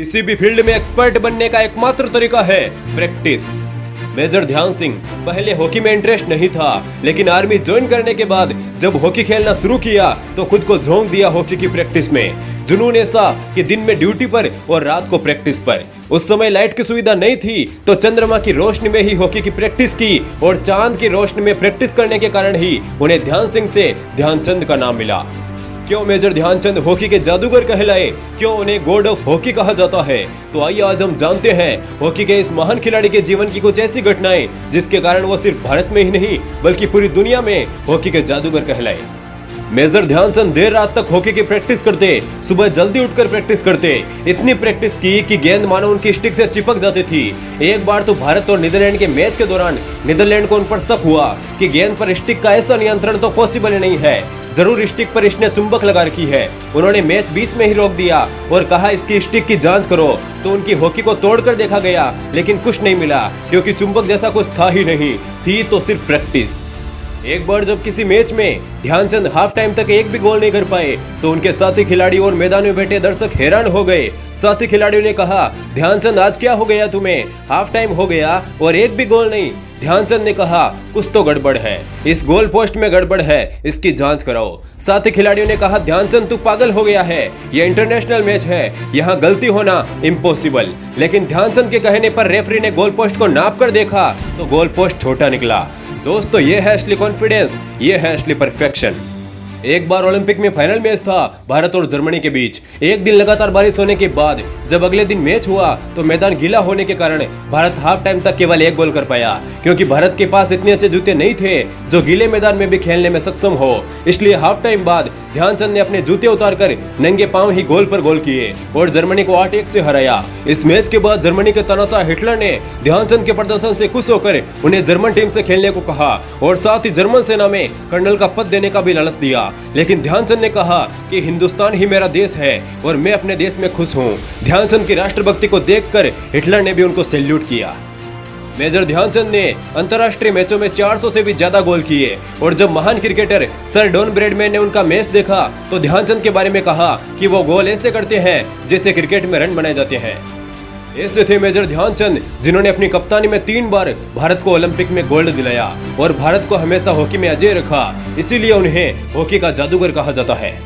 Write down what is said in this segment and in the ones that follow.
किसी भी फील्ड में एक्सपर्ट बनने का एकमात्र तरीका है प्रैक्टिस। मेजर ध्यान सिंह पहले हॉकी में इंटरेस्ट नहीं था, लेकिन आर्मी ज्वाइन करने के बाद जब हॉकी खेलना शुरू किया तो खुद को झोंक दिया हॉकी की प्रैक्टिस में। जुनून ऐसा कि दिन में ड्यूटी पर और रात को प्रैक्टिस पर। उस समय लाइट की सुविधा नहीं थी तो चंद्रमा की रोशनी में ही हॉकी की प्रैक्टिस की और चांद की रोशनी में प्रैक्टिस करने के कारण ही उन्हें ध्यान सिंह से ध्यानचंद का नाम मिला। क्यों मेजर ध्यानचंद हॉकी के जादूगर कहलाए, क्यों उन्हें गॉड ऑफ हॉकी कहा जाता है, तो आइए आज हम जानते हैं हॉकी के इस महान खिलाड़ी के जीवन की कुछ ऐसी घटनाएं जिसके कारण वो सिर्फ भारत में ही नहीं बल्कि पूरी दुनिया में हॉकी के जादूगर कहलाए। मेजर ध्यानचंद देर रात तक हॉकी की प्रैक्टिस करते, सुबह जल्दी उठकर प्रैक्टिस करते। इतनी प्रैक्टिस की कि गेंद मानो उनकी स्टिक से चिपक जाती थी। एक बार तो भारत और नीदरलैंड के मैच के दौरान नीदरलैंड को उन पर शक हुआ कि गेंद पर स्टिक का ऐसा नियंत्रण तो पॉसिबल नहीं है, जरूर स्टिक पर इसने चुंबक लगा रखी है। उन्होंने मैच बीच में ही रोक दिया और कहा इसकी स्टिक की जांच करो। तो उनकी हॉकी को तोड़कर देखा गया, लेकिन कुछ नहीं मिला क्योंकि चुंबक जैसा कुछ था ही नहीं, थी तो सिर्फ प्रैक्टिस। एक बार जब किसी मैच में ध्यानचंद हाफ टाइम तक एक भी गोल नहीं कर पाए तो उनके साथी खिलाड़ी और मैदान में बैठे दर्शक हैरान हो गए। साथी खिलाड़ियों ने कहा, ध्यानचंद आज क्या हो गया तुम्हें, हाफ टाइम हो गया और एक भी गोल नहीं। ध्यानचंद ने कहा, कुछ तो गड़बड़ है, इस गोल पोस्ट में गड़बड़ है, इसकी जांच कराओ। साथी खिलाड़ियों ने कहा, ध्यानचंद तू पागल हो गया है, यह इंटरनेशनल मैच है, यहाँ गलती होना इम्पॉसिबल। लेकिन ध्यानचंद के कहने पर रेफरी ने गोल पोस्ट को नाप कर देखा तो गोल पोस्ट छोटा निकला। दोस्तों ये है असली कॉन्फिडेंस, ये है असली परफेक्शन। एक बार ओलंपिक में फाइनल मैच था भारत और जर्मनी के बीच। एक दिन लगातार बारिश होने के बाद जब अगले दिन मैच हुआ तो मैदान गीला होने के कारण भारत हाफ टाइम तक केवल एक गोल कर पाया, क्योंकि भारत के पास इतने अच्छे जूते नहीं थे जो गीले मैदान में भी खेलने में सक्षम हो। इसलिए हाफ टाइम बाद ध्यानचंद ने अपने जूते उतारकर नंगे पांव ही गोल पर गोल किए और जर्मनी को 8-1 से हराया। इस मैच के बाद जर्मनी के तानाशाह हिटलर ने ध्यानचंद के प्रदर्शन से खुश होकर उन्हें जर्मन टीम से खेलने को कहा और साथ ही जर्मन सेना में कर्नल का पद देने का भी लालच दिया। लेकिन ध्यानचंद ने कहा कि हिंदुस्तान ही मेरा देश है और मैं अपने देश में खुश हूँ। ध्यानचंद की राष्ट्रभक्ति को देखकर हिटलर ने भी उनको सैल्यूट किया। मेजर ध्यानचंद ने अंतर्राष्ट्रीय मैचों में 400 से भी ज्यादा गोल किए और जब महान क्रिकेटर सर डॉन ब्रैडमैन ने उनका मैच देखा तो ध्यानचंद के बारे में कहा कि वो गोल ऐसे करते हैं जैसे क्रिकेट में रन बनाए जाते हैं। ऐसे थे मेजर ध्यानचंद जिन्होंने अपनी कप्तानी में 3 बार भारत को ओलंपिक में गोल्ड दिलाया और भारत को हमेशा हॉकी में अजय रखा। इसीलिए उन्हें हॉकी का जादूगर कहा जाता है।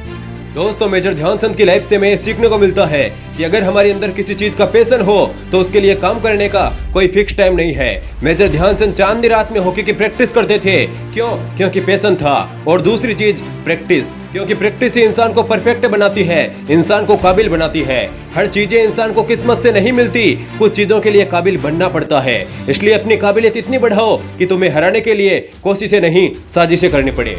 दोस्तों मेजर ध्यानचंद की लाइफ से हमें सीखने को मिलता है कि अगर हमारे अंदर किसी चीज का पैशन हो तो उसके लिए काम करने का कोई फिक्स टाइम नहीं है। मेजर ध्यानचंद चांदी रात में हॉकी की प्रैक्टिस करते थे। क्यों? क्योंकि पैशन था। और दूसरी चीज प्रैक्टिस, क्योंकि प्रैक्टिस ही इंसान को परफेक्ट बनाती है, इंसान को काबिल बनाती है। हर चीजें इंसान को किस्मत से नहीं मिलती, कुछ चीजों के लिए काबिल बनना पड़ता है। इसलिए अपनी काबिलियत इतनी बढ़ाओ कि तुम्हें हराने के लिए कोशिशें नहीं साजिशें करनी पड़े।